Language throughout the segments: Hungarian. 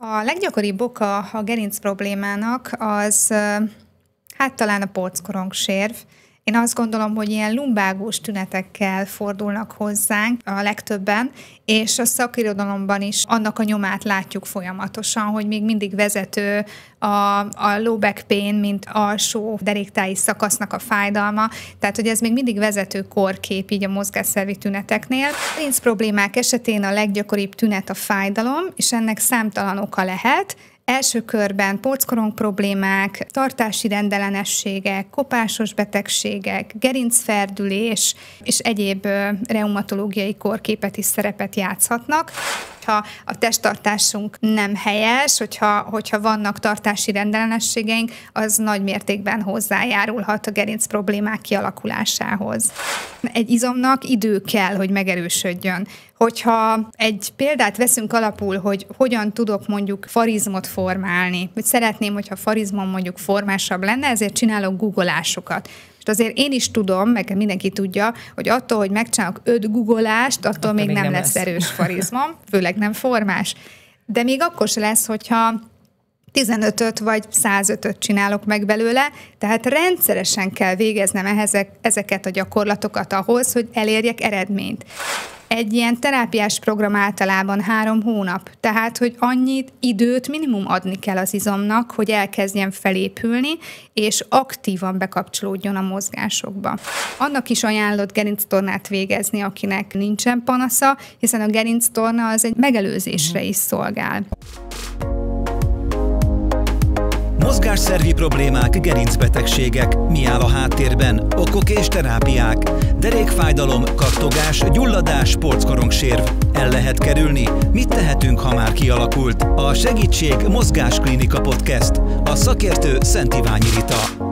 A leggyakoribb oka a gerinc problémának az talán a porckorongssérv. Én azt gondolom, hogy ilyen lumbágós tünetekkel fordulnak hozzánk a legtöbben, és a szakirodalomban is annak a nyomát látjuk folyamatosan, hogy még mindig vezető a low back pain, mint alsó deréktáji szakasznak a fájdalma, tehát hogy ez még mindig vezető korkép így a mozgásszervi tüneteknél. A gerinc problémák esetén a leggyakoribb tünet a fájdalom, és ennek számtalan oka lehet. Első körben porckorong problémák, tartási rendellenességek, kopásos betegségek, gerincferdülés és egyéb reumatológiai korképet is szerepet játszhatnak. Ha a testtartásunk nem helyes, hogyha vannak tartási rendellenességeink, az nagy mértékben hozzájárulhat a gerinc problémák kialakulásához. Egy izomnak idő kell, hogy megerősödjön. Hogyha egy példát veszünk alapul, hogy hogyan tudok mondjuk farizmot formálni, hogy szeretném, hogyha farizmom mondjuk formásabb lenne, ezért csinálok guggolásokat. És azért én is tudom, meg mindenki tudja, hogy attól, hogy megcsinálok 5 guggolást, attól még nem lesz erős farizmom, főleg nem formás. De még akkor se lesz, hogyha 15-öt vagy 105-öt csinálok meg belőle, tehát rendszeresen kell végeznem ezeket a gyakorlatokat ahhoz, hogy elérjek eredményt. Egy ilyen terápiás program általában 3 hónap, tehát hogy annyit időt minimum adni kell az izomnak, hogy elkezdjen felépülni, és aktívan bekapcsolódjon a mozgásokba. Annak is ajánlott gerinctornát végezni, akinek nincsen panasza, hiszen a gerinctorna az egy megelőzésre is szolgál. Mozgásszervi problémák, gerincbetegségek, mi áll a háttérben, okok és terápiák, derékfájdalom, kattogás, gyulladás, porckorongssérv. El lehet kerülni? Mit tehetünk, ha már kialakult? A Segítség Mozgásklinika Podcast. A szakértő Szent Iványi Rita.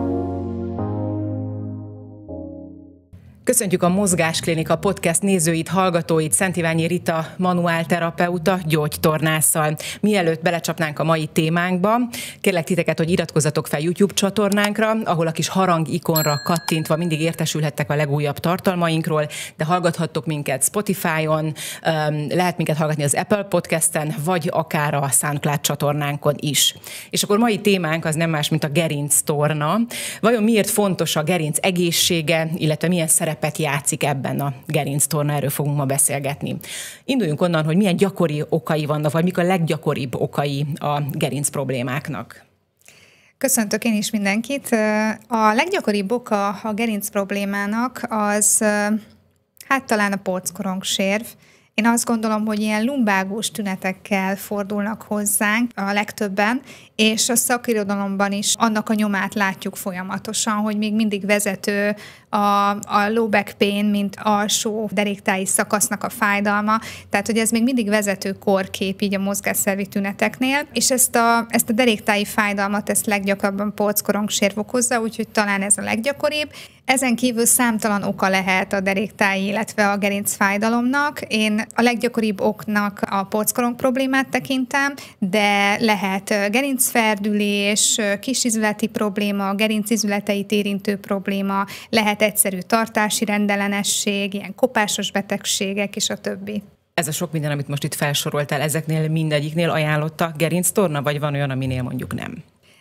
Köszöntjük a Mozgásklinika Podcast nézőit, hallgatóit, Szent Iványi Rita, manuálterapeuta, gyógytornásszal. Mielőtt belecsapnánk a mai témánkba, kérlek titeket, hogy iratkozzatok fel YouTube csatornánkra, ahol a kis harang ikonra kattintva mindig értesülhettek a legújabb tartalmainkról, de hallgathattok minket Spotify-on, lehet minket hallgatni az Apple Podcasten, vagy akár a SoundCloud csatornánkon is. És akkor mai témánk az nem más, mint a gerinctorna. Vajon miért fontos a gerinc egészsége, illetve milyen szerepet játszik ebben a gerinctorna, erről fogunk ma beszélgetni. Induljunk onnan, hogy milyen gyakori okai vannak, vagy mik a leggyakoribb okai a gerinc problémáknak. Köszöntök én is mindenkit. A leggyakoribb oka a gerinc problémának az talán a porckorongssérv. Én azt gondolom, hogy ilyen lumbágós tünetekkel fordulnak hozzánk a legtöbben, és a szakirodalomban is annak a nyomát látjuk folyamatosan, hogy még mindig vezető a low back pain, mint alsó deréktáji szakasznak a fájdalma, tehát hogy ez még mindig vezető korkép így a mozgásszervi tüneteknél, és ezt a deréktáji fájdalmat ezt leggyakrabban porckorongssérv okozza, úgyhogy talán ez a leggyakoribb. Ezen kívül számtalan oka lehet a deréktáji, illetve a gerincfájdalomnak. Én a leggyakoribb oknak a porckorong problémát tekintem, de lehet gerincferdülés, kisizületi probléma, gerincizületeit érintő probléma, lehet egyszerű tartási rendellenesség, ilyen kopásos betegségek és a többi. Ez a sok minden, amit most itt felsoroltál, ezeknél mindegyiknél ajánlott a gerinctorna, vagy van olyan, aminél mondjuk nem?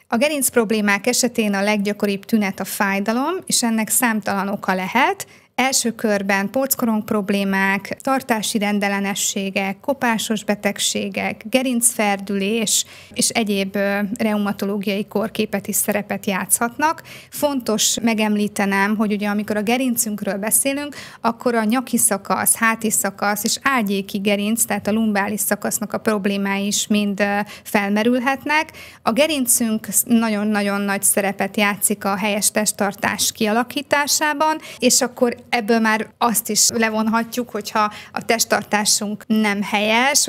A gerinc problémák esetén a leggyakoribb tünet a fájdalom, és ennek számtalan oka lehet. Első körben porckorong problémák, tartási rendellenességek, kopásos betegségek, gerincferdülés és egyéb reumatológiai korképet is szerepet játszhatnak. Fontos megemlítenem, hogy ugye amikor a gerincünkről beszélünk, akkor a nyaki szakasz, háti szakasz és ágyéki gerinc, tehát a lumbális szakasznak a problémái is mind felmerülhetnek. A gerincünk nagyon-nagyon nagy szerepet játszik a helyes testtartás kialakításában, és akkor ebből már azt is levonhatjuk, hogyha a testtartásunk nem helyes,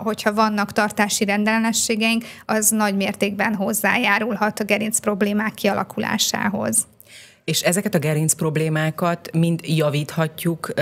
hogyha vannak tartási rendellenességeink, az nagy mértékben hozzájárulhat a gerinc problémák kialakulásához. És ezeket a gerinc problémákat mind javíthatjuk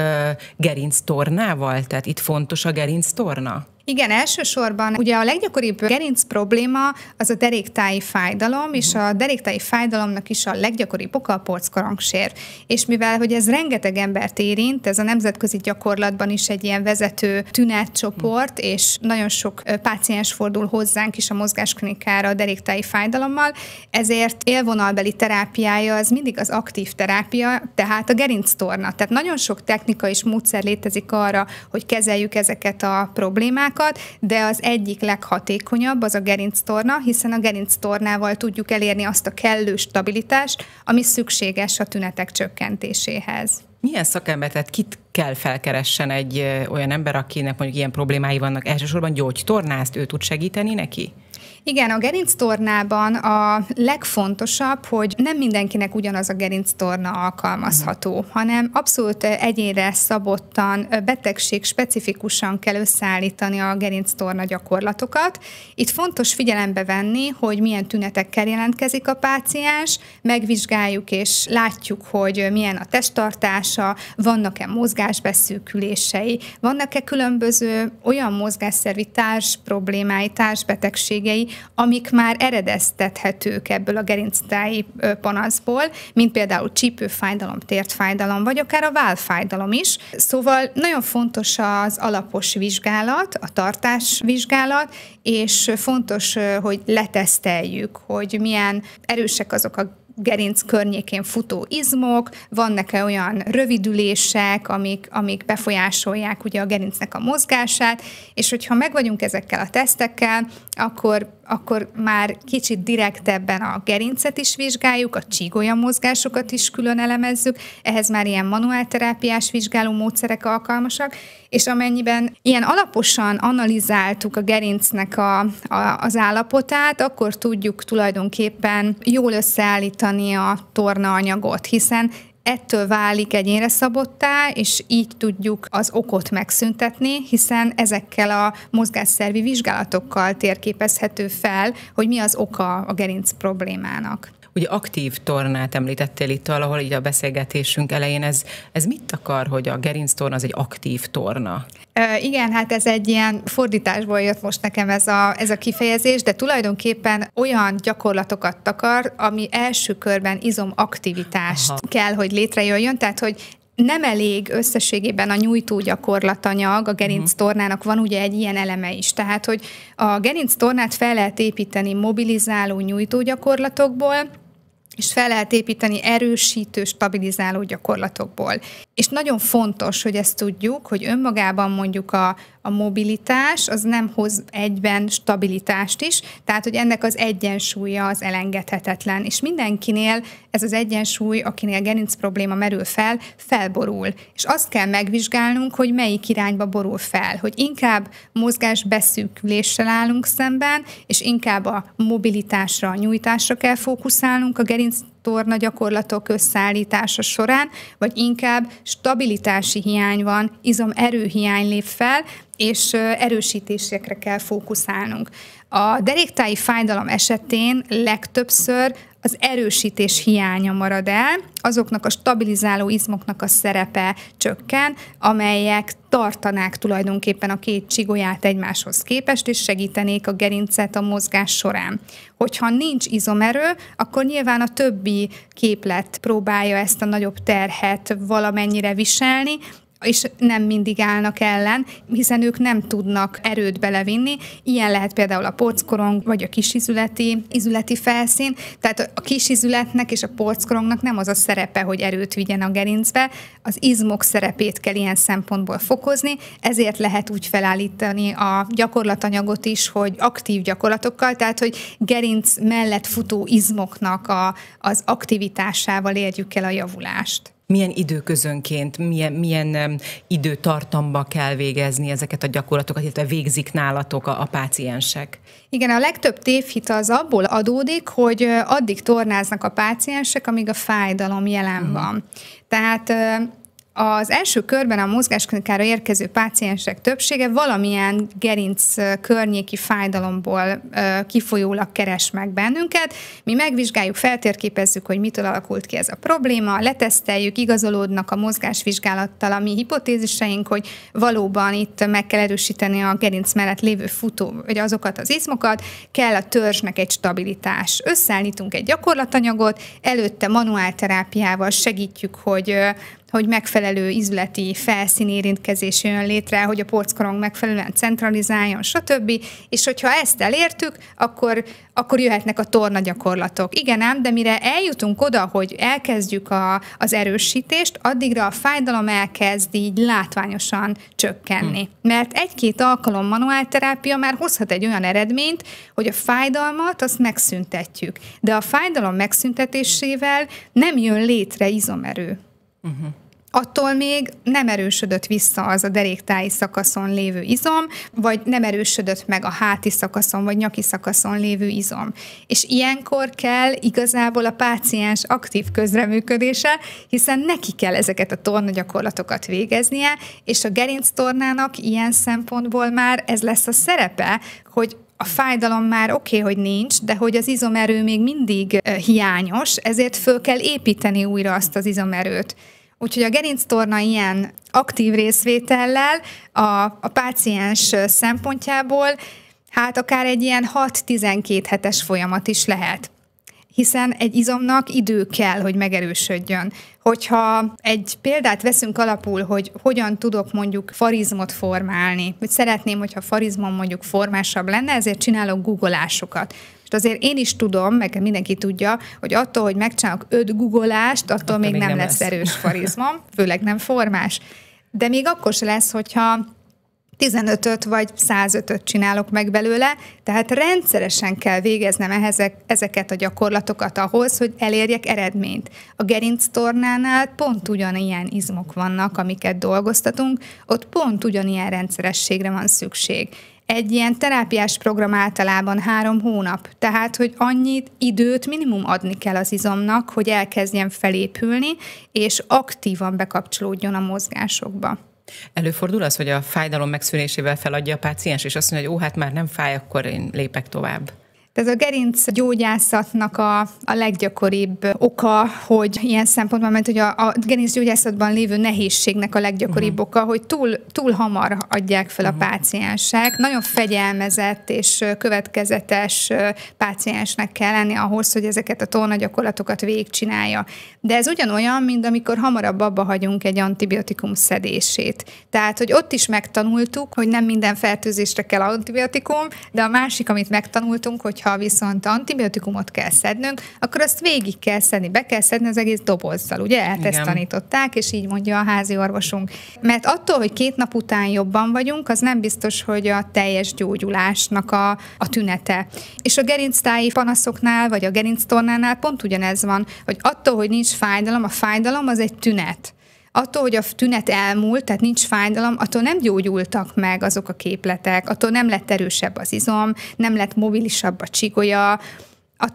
gerinctornával? Tehát itt fontos a gerinctorna? Igen, elsősorban ugye a leggyakoribb gerinc probléma az a deréktáji fájdalom, és a deréktáji fájdalomnak is a leggyakoribb oka a porckorongsér. És mivel, hogy ez rengeteg embert érint, ez a nemzetközi gyakorlatban is egy ilyen vezető tünetcsoport, és nagyon sok páciens fordul hozzánk is a mozgásklinikára a deréktáji fájdalommal, ezért élvonalbeli terápiája az mindig az aktív terápia, tehát a gerinctorna. Tehát nagyon sok technika és módszer létezik arra, hogy kezeljük ezeket a problémákat, de az egyik leghatékonyabb az a gerinctorna, hiszen a gerinctornával tudjuk elérni azt a kellő stabilitást, ami szükséges a tünetek csökkentéséhez. Milyen szakember, tehát kit kell felkeressen egy olyan ember, akinek mondjuk ilyen problémái vannak? Elsősorban gyógytornászt, ő tud segíteni neki? Igen, a gerinctornában a legfontosabb, hogy nem mindenkinek ugyanaz a gerinctorna alkalmazható, hanem abszolút egyénre szabottan, betegség specifikusan kell összeállítani a gerinctorna gyakorlatokat. Itt fontos figyelembe venni, hogy milyen tünetekkel jelentkezik a páciens, megvizsgáljuk és látjuk, hogy milyen a testtartása, vannak-e mozgásbeszűkülései, vannak-e különböző olyan mozgásszervi társproblémái, társbetegségei, amik már eredeztethetők ebből a gerinctáji panaszból, mint például csípőfájdalom, tértfájdalom, vagy akár a vállfájdalom is. Szóval nagyon fontos az alapos vizsgálat, a tartásvizsgálat, és fontos, hogy leteszteljük, hogy milyen erősek azok a gerinc környékén futó izmok, vannak-e olyan rövidülések, amik befolyásolják ugye a gerincnek a mozgását, és hogyha megvagyunk ezekkel a tesztekkel, akkor már kicsit direktebben a gerincet is vizsgáljuk, a csígolya mozgásokat is külön elemezzük, ehhez már ilyen manuálterápiás vizsgáló módszerek alkalmasak, és amennyiben ilyen alaposan analizáltuk a gerincnek az állapotát, akkor tudjuk tulajdonképpen jól összeállítani a tornaanyagot, hiszen ettől válik egyénre szabottá, és így tudjuk az okot megszüntetni, hiszen ezekkel a mozgásszervi vizsgálatokkal térképezhető fel, hogy mi az oka a gerinc problémának. Ugye aktív tornát említettél itt valahol így a beszélgetésünk elején. Ez mit akar, hogy a gerinctorna az egy aktív torna? Igen, hát ez egy ilyen fordításból jött most nekem ez a kifejezés, de tulajdonképpen olyan gyakorlatokat takar, ami első körben izomaktivitást kell, hogy létrejöjjön, tehát hogy nem elég összességében a nyújtó gyakorlatanyag, a gerinctornának van ugye egy ilyen eleme is. Tehát, hogy a gerinctornát fel lehet építeni mobilizáló nyújtó gyakorlatokból, és fel lehet építeni erősítő, stabilizáló gyakorlatokból. És nagyon fontos, hogy ezt tudjuk, hogy önmagában mondjuk a mobilitás az nem hoz egyben stabilitást is, tehát hogy ennek az egyensúlya az elengedhetetlen. És mindenkinél ez az egyensúly, akinél gerinc probléma merül fel, felborul. És azt kell megvizsgálnunk, hogy melyik irányba borul fel, hogy inkább mozgásbeszűküléssel állunk szemben, és inkább a mobilitásra, a nyújtásra kell fókuszálnunk a gerinctorna gyakorlatok összeállítása során, vagy inkább stabilitási hiány van, izomerőhiány lép fel, és erősítésekre kell fókuszálnunk. A deréktáji fájdalom esetén legtöbbször az erősítés hiánya marad el, azoknak a stabilizáló izmoknak a szerepe csökken, amelyek tartanák tulajdonképpen a két csigolyát egymáshoz képest, és segítenék a gerincet a mozgás során. Hogyha nincs izomerő, akkor nyilván a többi képlet próbálja ezt a nagyobb terhet valamennyire viselni, és nem mindig állnak ellen, hiszen ők nem tudnak erőt belevinni. Ilyen lehet például a porckorong, vagy a kisizületi felszín. Tehát a kisizületnek és a porckorongnak nem az a szerepe, hogy erőt vigyen a gerincbe, az izmok szerepét kell ilyen szempontból fokozni, ezért lehet úgy felállítani a gyakorlatanyagot is, hogy aktív gyakorlatokkal, tehát hogy gerinc mellett futó izmoknak az aktivitásával érjük el a javulást. Milyen időközönként, milyen időtartamba kell végezni ezeket a gyakorlatokat, illetve végzik nálatok a páciensek? Igen, a legtöbb tévhit az abból adódik, hogy addig tornáznak a páciensek, amíg a fájdalom jelen van. Tehát Az első körben a mozgásklinikára érkező páciensek többsége valamilyen gerinc környéki fájdalomból kifolyólag keres meg bennünket. Mi megvizsgáljuk, feltérképezzük, hogy mitől alakult ki ez a probléma, leteszteljük, igazolódnak a mozgásvizsgálattal a mi hipotéziseink, hogy valóban itt meg kell erősíteni a gerinc mellett lévő futó, vagy azokat az izmokat, kell a törzsnek egy stabilitás. Összeállítunk egy gyakorlatanyagot, előtte manuálterápiával segítjük, hogy megfelelő izületi felszínérintkezés jön létre, hogy a porckorong megfelelően centralizáljon, stb. És hogyha ezt elértük, akkor jöhetnek a tornagyakorlatok. Igen ám, de mire eljutunk oda, hogy elkezdjük az erősítést, addigra a fájdalom elkezd így látványosan csökkenni. Mert egy-két alkalom manuálterápia már hozhat egy olyan eredményt, hogy a fájdalmat azt megszüntetjük. De a fájdalom megszüntetésével nem jön létre izomerő. Attól még nem erősödött vissza az a deréktáji szakaszon lévő izom, vagy nem erősödött meg a háti szakaszon, vagy nyaki szakaszon lévő izom. És ilyenkor kell igazából a páciens aktív közreműködése, hiszen neki kell ezeket a tornagyakorlatokat végeznie, és a gerinctornának ilyen szempontból már ez lesz a szerepe, hogy a fájdalom már oké, hogy nincs, de hogy az izomerő még mindig hiányos, ezért föl kell építeni újra azt az izomerőt. Úgyhogy a gerinctorna ilyen aktív részvétellel a páciens szempontjából hát akár egy ilyen 6-12 hetes folyamat is lehet. Hiszen egy izomnak idő kell, hogy megerősödjön. Hogyha egy példát veszünk alapul, hogy hogyan tudok mondjuk farizmot formálni, hogy szeretném, hogyha farizmom mondjuk formásabb lenne, ezért csinálok guggolásokat. És azért én is tudom, meg mindenki tudja, hogy attól, hogy megcsinálok 5 guggolást, attól még nem lesz erős farizmom, főleg nem formás. De még akkor se lesz, hogyha 15-öt vagy 105-öt csinálok meg belőle, tehát rendszeresen kell végeznem ezeket a gyakorlatokat ahhoz, hogy elérjek eredményt. A gerinctornánál pont ugyanilyen izmok vannak, amiket dolgoztatunk, ott pont ugyanilyen rendszerességre van szükség. Egy ilyen terápiás program általában 3 hónap, tehát hogy annyit időt minimum adni kell az izomnak, hogy elkezdjen felépülni, és aktívan bekapcsolódjon a mozgásokba. Előfordul az, hogy a fájdalom megszűnésével feladja a páciens, és azt mondja, hogy hát már nem fáj, akkor én lépek tovább. Ez a gerinc gyógyászatnak a leggyakoribb oka, hogy ilyen szempontból, mert hogy a gerinc gyógyászatban lévő nehézségnek a leggyakoribb oka, hogy túl hamar adják fel a páciensek. Nagyon fegyelmezett és következetes páciensnek kell lenni ahhoz, hogy ezeket a tornagyakorlatokat végigcsinálja. De ez ugyanolyan, mint amikor hamarabb abba hagyunk egy antibiotikum szedését. Tehát, hogy ott is megtanultuk, hogy nem minden fertőzésre kell antibiotikum, de a másik, amit megtanultunk, hogyha viszont antibiotikumot kell szednünk, akkor azt végig kell szedni, be kell szedni az egész dobozzal, ugye? Ezt tanították, és így mondja a házi orvosunk. Mert attól, hogy 2 nap után jobban vagyunk, az nem biztos, hogy a teljes gyógyulásnak a tünete. És a gerinctáji panaszoknál, vagy a gerinctornánál pont ugyanez van, hogy attól, hogy nincs fájdalom, a fájdalom az egy tünet. Attól, hogy a tünet elmúlt, tehát nincs fájdalom, attól nem gyógyultak meg azok a képletek, attól nem lett erősebb az izom, nem lett mobilisabb a csigolya,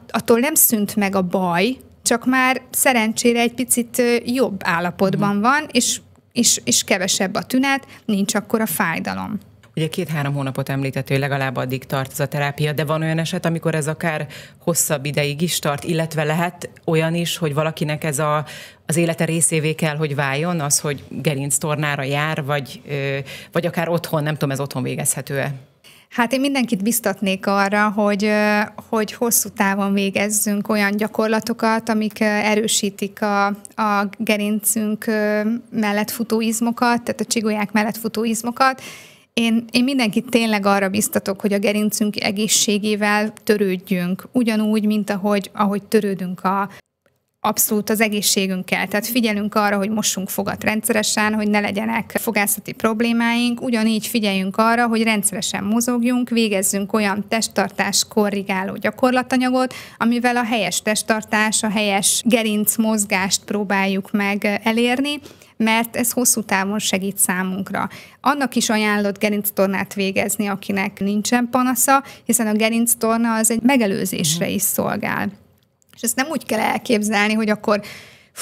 attól nem szűnt meg a baj, csak már szerencsére egy picit jobb állapotban van, és kevesebb a tünet, nincs akkor a fájdalom. Ugye 2-3 hónapot említett, hogy legalább addig tart ez a terápia, de van olyan eset, amikor ez akár hosszabb ideig is tart, illetve lehet olyan is, hogy valakinek ez az élete részévé kell, hogy váljon, az, hogy gerinctornára jár, vagy akár otthon, nem tudom, ez otthon végezhető-e? Hát én mindenkit biztatnék arra, hogy hosszú távon végezzünk olyan gyakorlatokat, amik erősítik a gerincünk mellett futó izmokat, tehát a csigolyák mellett futó izmokat. Én mindenkit tényleg arra biztatok, hogy a gerincünk egészségével törődjünk, ugyanúgy, mint ahogy törődünk abszolút az egészségünkkel. Tehát figyelünk arra, hogy mossunk fogat rendszeresen, hogy ne legyenek fogászati problémáink, ugyanígy figyeljünk arra, hogy rendszeresen mozogjunk, végezzünk olyan testtartás korrigáló gyakorlatanyagot, amivel a helyes testtartás, a helyes gerinc mozgást próbáljuk meg elérni, mert ez hosszú távon segít számunkra. Annak is ajánlott gerinctornát végezni, akinek nincsen panasza, hiszen a gerinctorna az egy megelőzésre is szolgál. És ezt nem úgy kell elképzelni, hogy akkor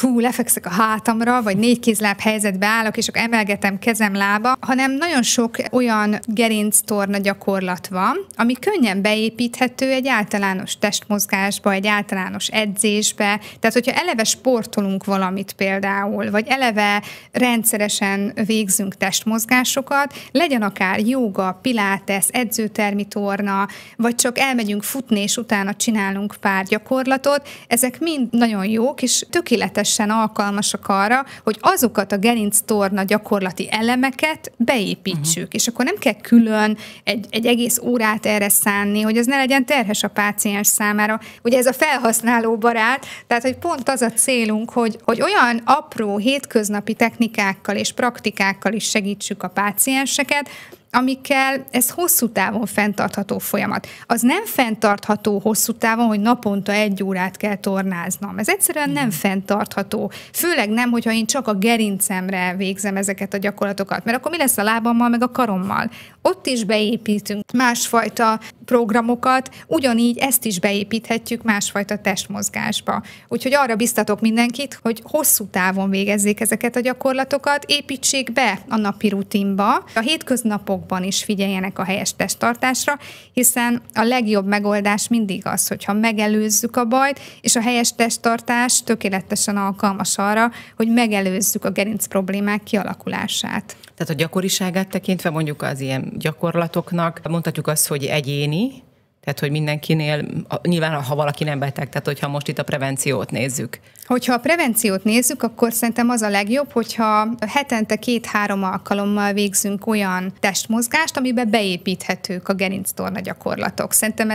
lefekszek a hátamra, vagy 4 kézláb helyzetbe állok, és akkor emelgetem kezem, lába, hanem nagyon sok olyan gerinctorna gyakorlat van, ami könnyen beépíthető egy általános testmozgásba, egy általános edzésbe. Tehát, hogyha eleve sportolunk valamit például, vagy eleve rendszeresen végzünk testmozgásokat, legyen akár jóga, pilates, edzőtermi torna, vagy csak elmegyünk futni, és utána csinálunk pár gyakorlatot, ezek mind nagyon jók, és tökéletesen alkalmasak arra, hogy azokat a gerinctorna gyakorlati elemeket beépítsük. És akkor nem kell külön egy egész órát erre szánni, hogy ez ne legyen terhes a páciens számára. Ugye ez a felhasználó barát, tehát hogy pont az a célunk, hogy olyan apró, hétköznapi technikákkal és praktikákkal is segítsük a pácienseket, amikkel ez hosszú távon fenntartható folyamat. Az nem fenntartható hosszú távon, hogy naponta 1 órát kell tornáznom. Ez egyszerűen nem fenntartható. Főleg nem, hogyha én csak a gerincemre végzem ezeket a gyakorlatokat, mert akkor mi lesz a lábammal, meg a karommal? Ott is beépítünk másfajta programokat, ugyanígy ezt is beépíthetjük másfajta testmozgásba. Úgyhogy arra biztatok mindenkit, hogy hosszú távon végezzék ezeket a gyakorlatokat, építsék be a napi rutinba, a hétköznapokban is figyeljenek a helyes testtartásra, hiszen a legjobb megoldás mindig az, hogyha megelőzzük a bajt, és a helyes testtartás tökéletesen alkalmas arra, hogy megelőzzük a gerinc problémák kialakulását. Tehát a gyakoriságát tekintve mondjuk az ilyen gyakorlatoknak mondhatjuk azt, hogy egyéni, tehát hogy mindenkinél, nyilván ha valaki nem beteg, tehát hogyha most itt a prevenciót nézzük. Hogyha a prevenciót nézzük, akkor szerintem az a legjobb, hogyha hetente 2-3 alkalommal végzünk olyan testmozgást, amiben beépíthetők a gerinctorna gyakorlatok. Szerintem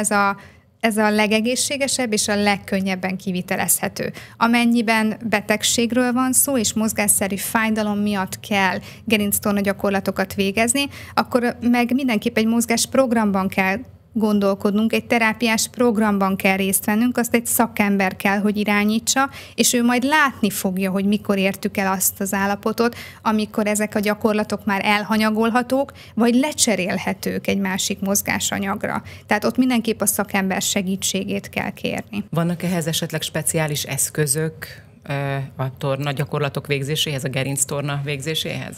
ez a legegészségesebb és a legkönnyebben kivitelezhető. Amennyiben betegségről van szó, és mozgásszerű fájdalom miatt kell gerinctorna gyakorlatokat végezni, akkor meg mindenképp egy mozgásprogramban kell gondolkodnunk, egy terápiás programban kell részt vennünk, azt egy szakember kell, hogy irányítsa, és ő majd látni fogja, hogy mikor értük el azt az állapotot, amikor ezek a gyakorlatok már elhanyagolhatók, vagy lecserélhetők egy másik mozgásanyagra. Tehát ott mindenképp a szakember segítségét kell kérni. Vannak ehhez esetleg speciális eszközök a torna gyakorlatok végzéséhez, a gerinctorna végzéséhez?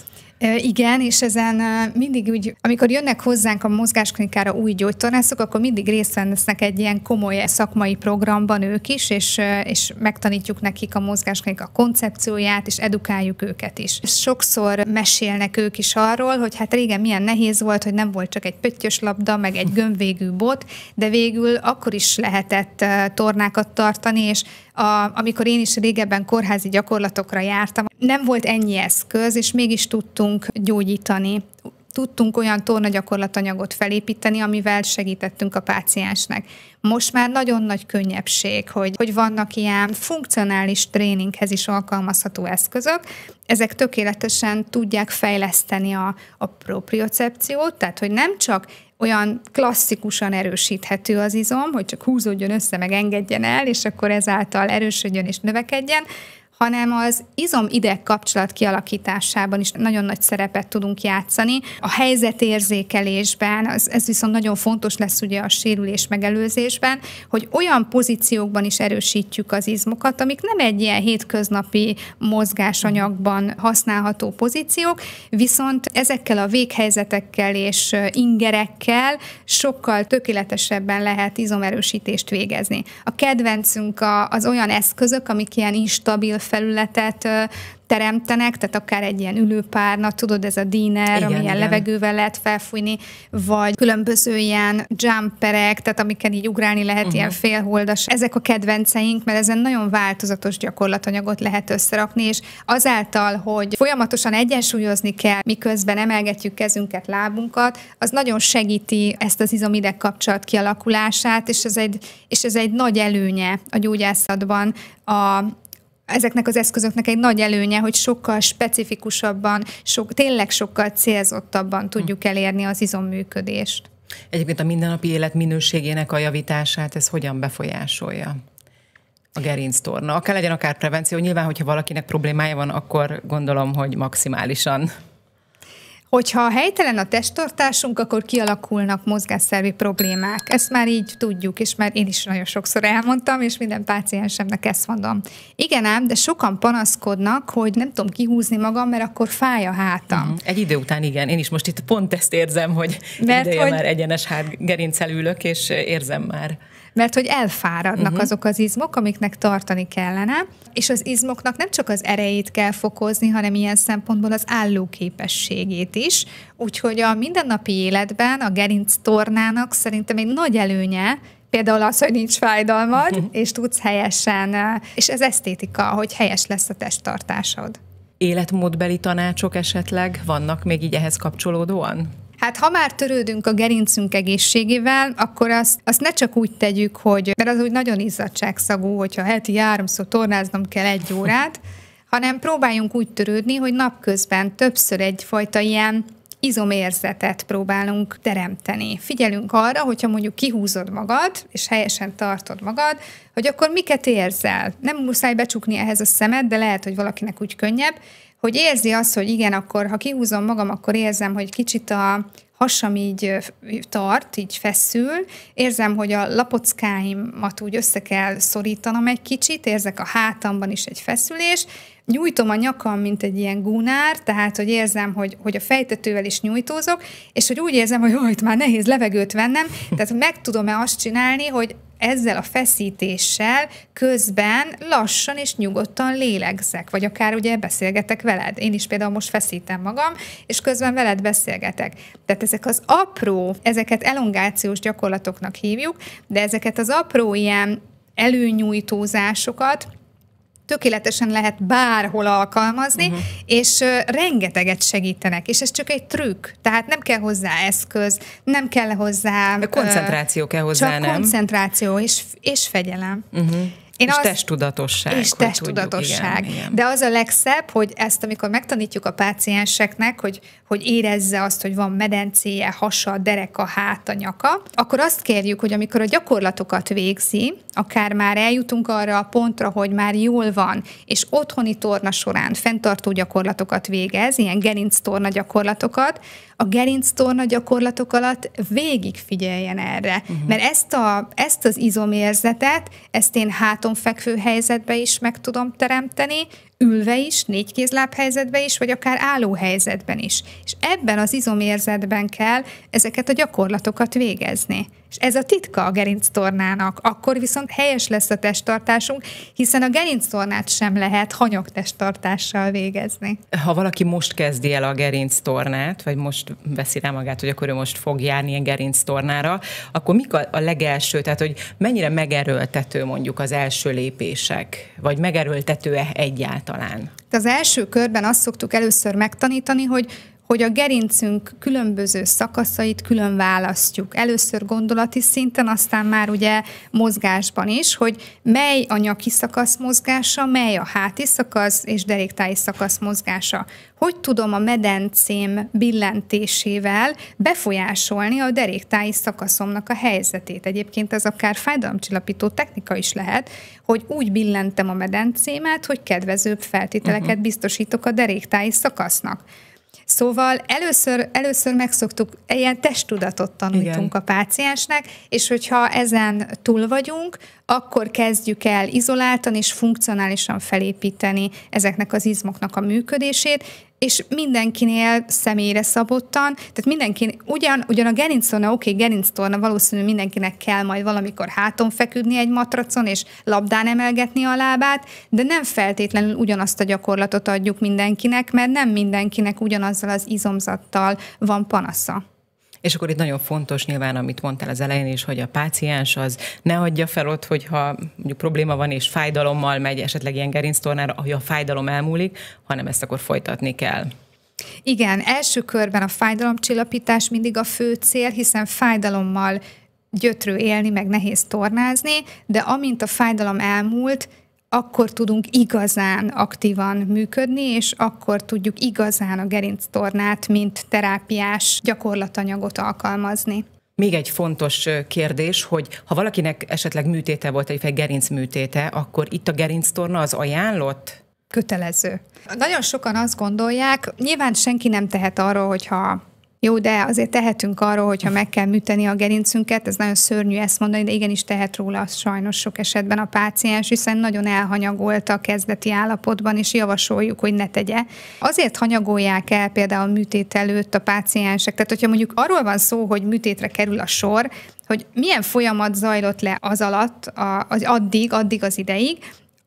Igen, és ezen mindig úgy, amikor jönnek hozzánk a mozgásklinikára új gyógytornászok, akkor mindig részt vesznek egy ilyen komoly szakmai programban ők is, és megtanítjuk nekik a mozgásklinika koncepcióját, és edukáljuk őket is. Sokszor mesélnek ők is arról, hogy hát régen milyen nehéz volt, hogy nem volt csak egy pöttyös labda, meg egy gömbvégű bot, de végül akkor is lehetett tornákat tartani, és amikor én is régebben kórházi gyakorlatokra jártam, nem volt ennyi eszköz, és mégis tudtunk gyógyítani. Tudtunk olyan tornagyakorlatanyagot felépíteni, amivel segítettünk a páciensnek. Most már nagyon nagy könnyebbség, hogy vannak ilyen funkcionális tréninghez is alkalmazható eszközök. Ezek tökéletesen tudják fejleszteni a propriocepciót, tehát hogy nem csak olyan klasszikusan erősíthető az izom, hogy csak húzódjon össze, meg engedjen el, és akkor ezáltal erősödjön és növekedjen, hanem az izom-ideg kapcsolat kialakításában is nagyon nagy szerepet tudunk játszani. A helyzetérzékelésben, ez viszont nagyon fontos lesz ugye a sérülés megelőzésben, hogy olyan pozíciókban is erősítjük az izmokat, amik nem egy ilyen hétköznapi mozgásanyagban használható pozíciók, viszont ezekkel a véghelyzetekkel és ingerekkel sokkal tökéletesebben lehet izomerősítést végezni. A kedvencünk az olyan eszközök, amik ilyen instabil felületet teremtenek, tehát akár egy ilyen ülőpárna, tudod, ez a diner, ami ilyen levegővel lehet felfújni, vagy különböző ilyen jumperek, tehát amiken így ugrálni lehet, ilyen félholdas. Ezek a kedvenceink, mert ezen nagyon változatos gyakorlatanyagot lehet összerakni, és azáltal, hogy folyamatosan egyensúlyozni kell, miközben emelgetjük kezünket, lábunkat, az nagyon segíti ezt az izom-ideg kapcsolat kialakulását, és ez egy nagy előnye a gyógyászatban, ezeknek az eszközöknek egy nagy előnye, hogy sokkal specifikusabban, tényleg sokkal célzottabban tudjuk elérni az izomműködést. Egyébként a mindennapi élet minőségének a javítását ez hogyan befolyásolja? A gerinctorna. Akár legyen akár prevenció. Nyilván, hogyha valakinek problémája van, akkor gondolom, hogy maximálisan. Hogyha helytelen a testtartásunk, akkor kialakulnak mozgásszervi problémák. Ezt már így tudjuk, és már én is nagyon sokszor elmondtam, és minden páciensemnek ezt mondom. Igen ám, de sokan panaszkodnak, hogy nem tudom kihúzni magam, mert akkor fáj a hátam. Egy idő után igen, én is most itt pont ezt érzem, hogy ideje már egyenes hátgerincel ülök, és érzem már. Mert hogy elfáradnak azok az izmok, amiknek tartani kellene, és az izmoknak nem csak az erejét kell fokozni, hanem ilyen szempontból az állóképességét is. Úgyhogy a mindennapi életben a gerinctornának szerintem egy nagy előnye, például az, hogy nincs fájdalmad, és tudsz helyesen, és ez esztétika, hogy helyes lesz a testtartásod. Életmódbeli tanácsok esetleg vannak még így ehhez kapcsolódóan? Hát ha már törődünk a gerincünk egészségével, akkor azt ne csak úgy tegyük, hogy, mert az úgy nagyon izzadságszagú, hogyha heti 3-szor tornáznom kell 1 órát, hanem próbáljunk úgy törődni, hogy napközben többször egyfajta ilyen izomérzetet próbálunk teremteni. Figyelünk arra, hogyha mondjuk kihúzod magad, és helyesen tartod magad, hogy akkor miket érzel. Nem muszáj becsukni ehhez a szemed, de lehet, hogy valakinek úgy könnyebb, hogy érzi azt, hogy igen, akkor ha kihúzom magam, akkor érzem, hogy kicsit a hasam így tart, így feszül, érzem, hogy a lapockáimat úgy össze kell szorítanom egy kicsit, érzek a hátamban is egy feszülés, nyújtom a nyakam, mint egy ilyen gúnár, tehát, hogy érzem, hogy a fejtetővel is nyújtózok, és hogy úgy érzem, hogy itt már nehéz levegőt vennem, tehát meg tudom-e azt csinálni, hogy ezzel a feszítéssel közben lassan és nyugodtan lélegzek, vagy akár ugye beszélgetek veled. Én is például most feszítem magam, és közben veled beszélgetek. Tehát ezek az apró, ezeket elongációs gyakorlatoknak hívjuk, de ezeket az apró ilyen előnyújtózásokat tökéletesen lehet bárhol alkalmazni, és rengeteget segítenek, és ez csak egy trükk. Tehát nem kell hozzá eszköz, nem kell hozzá... De koncentráció kell hozzá, csak nem? Koncentráció és fegyelem. És testtudatosság. És testtudatosság. Igen. De az a legszebb, hogy ezt, amikor megtanítjuk a pácienseknek, hogy érezze azt, hogy van medencéje, hasa, dereka, háta, nyaka, akkor azt kérjük, hogy amikor a gyakorlatokat végzi, akár már eljutunk arra a pontra, hogy már jól van, és otthoni torna során fenntartó gyakorlatokat végez, ilyen gerinctorna gyakorlatokat, a gerinctorna gyakorlatok alatt végig figyeljen erre. Mert ezt az izomérzetet, ezt én háton fekvő helyzetbe is meg tudom teremteni, ülve is, 4 kézláb helyzetben is, vagy akár álló helyzetben is. És ebben az izomérzetben kell ezeket a gyakorlatokat végezni. És ez a titka a gerinctornának. Akkor viszont helyes lesz a testtartásunk, hiszen a gerinctornát sem lehet hanyag testtartással végezni. Ha valaki most kezdi el a gerinctornát, vagy most veszi rá magát, hogy akkor ő most fog járni ilyen gerinctornára, akkor mik a legelső, tehát hogy mennyire megerőltető mondjuk az első lépések, vagy megerőltető-e egyáltalán? Az első körben azt szoktuk először megtanítani, hogy a gerincünk különböző szakaszait külön választjuk. Először gondolati szinten, aztán már ugye mozgásban is, hogy mely a nyaki szakasz mozgása, mely a háti szakasz és deréktáji szakasz mozgása. Hogy tudom a medencém billentésével befolyásolni a deréktáji szakaszomnak a helyzetét. Egyébként ez akár fájdalomcsillapító technika is lehet, hogy úgy billentem a medencémet, hogy kedvezőbb feltételeket biztosítok a deréktáji szakasznak. Szóval először megszoktuk, ilyen testtudatot tanítunk a páciensnek, és hogyha ezen túl vagyunk, akkor kezdjük el izoláltan és funkcionálisan felépíteni ezeknek az izmoknak a működését, és mindenkinél személyre szabottan, tehát mindenki, ugyan a gerinctorna, gerinctorna, valószínűleg mindenkinek kell majd valamikor háton feküdni egy matracon, és labdán emelgetni a lábát, de nem feltétlenül ugyanazt a gyakorlatot adjuk mindenkinek, mert nem mindenkinek ugyanazzal az izomzattal van panasza. És akkor itt nagyon fontos nyilván, amit mondtál az elején is, hogy a páciens az ne hagyja fel ott, hogyha mondjuk probléma van és fájdalommal megy esetleg ilyen gerinctornára, hogy a fájdalom elmúlik, hanem ezt akkor folytatni kell. Igen, első körben a fájdalomcsillapítás mindig a fő cél, hiszen fájdalommal gyötrő élni, meg nehéz tornázni, de amint a fájdalom elmúlt, akkor tudunk igazán aktívan működni, és akkor tudjuk igazán a gerinctornát, mint terápiás gyakorlatanyagot alkalmazni. Még egy fontos kérdés, hogy ha valakinek esetleg műtéte volt, egy gerincműtéte, akkor itt a gerinctorna az ajánlott? Kötelező. Nagyon sokan azt gondolják, nyilván senki nem tehet arról, hogyha jó, de azért tehetünk arról, hogyha meg kell műteni a gerincünket, ez nagyon szörnyű ezt mondani, de igenis tehet róla sajnos sok esetben a páciens, hiszen nagyon elhanyagolta a kezdeti állapotban, és javasoljuk, hogy ne tegye. Azért hanyagolják el például műtét előtt a páciensek, tehát hogyha mondjuk arról van szó, hogy műtétre kerül a sor, hogy milyen folyamat zajlott le az alatt, addig az ideig,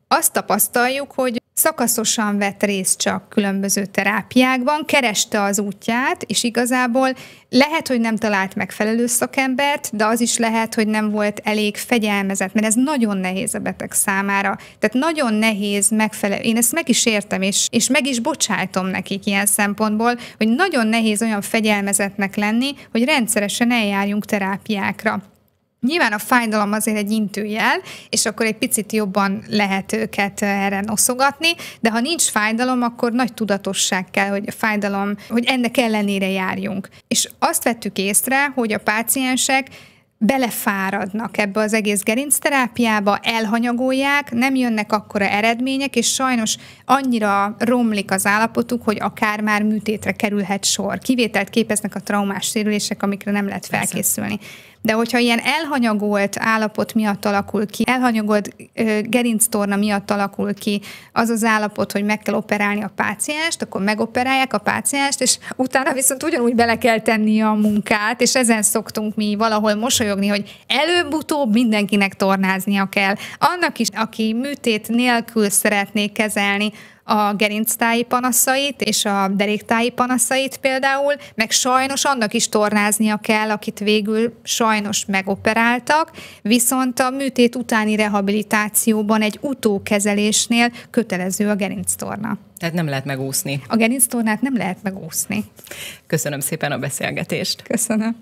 azt tapasztaljuk, hogy szakaszosan vett részt csak különböző terápiákban, kereste az útját, és igazából lehet, hogy nem talált megfelelő szakembert, de az is lehet, hogy nem volt elég fegyelmezett, mert ez nagyon nehéz a beteg számára. Tehát nagyon nehéz megfelelő. Én ezt meg is értem, és meg is bocsájtom nekik ilyen szempontból, hogy nagyon nehéz olyan fegyelmezettnek lenni, hogy rendszeresen eljárjunk terápiákra. Nyilván a fájdalom azért egy intőjel, és akkor egy picit jobban lehet őket erre noszogatni, de ha nincs fájdalom, akkor nagy tudatosság kell, hogy a fájdalom, hogy ennek ellenére járjunk. És azt vettük észre, hogy a páciensek belefáradnak ebbe az egész gerincterápiába, elhanyagolják, nem jönnek akkora eredmények, és sajnos annyira romlik az állapotuk, hogy akár már műtétre kerülhet sor. Kivételt képeznek a traumás sérülések, amikre nem lehet felkészülni. De hogyha ilyen elhanyagolt állapot miatt alakul ki, elhanyagolt gerinctorna miatt alakul ki az az állapot, hogy meg kell operálni a pácienst, akkor megoperálják a pácienst, és utána viszont ugyanúgy bele kell tenni a munkát, és ezen szoktunk mi valahol mosolyogni, hogy előbb-utóbb mindenkinek tornáznia kell. Annak is, aki műtét nélkül szeretné kezelni a gerinctáji panaszait és a deréktáji panaszait például, meg sajnos annak is tornáznia kell, akit végül sajnos megoperáltak, viszont a műtét utáni rehabilitációban egy utókezelésnél kötelező a gerinctorna. Tehát nem lehet megúszni. A gerinctornát nem lehet megúszni. Köszönöm szépen a beszélgetést. Köszönöm.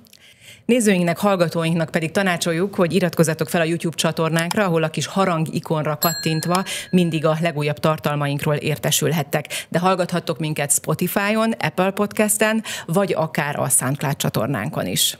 Nézőinknek, hallgatóinknak pedig tanácsoljuk, hogy iratkozzatok fel a YouTube csatornánkra, ahol a kis harang ikonra kattintva mindig a legújabb tartalmainkról értesülhettek. De hallgathattok minket Spotify-on, Apple Podcast-en, vagy akár a SoundCloud csatornánkon is.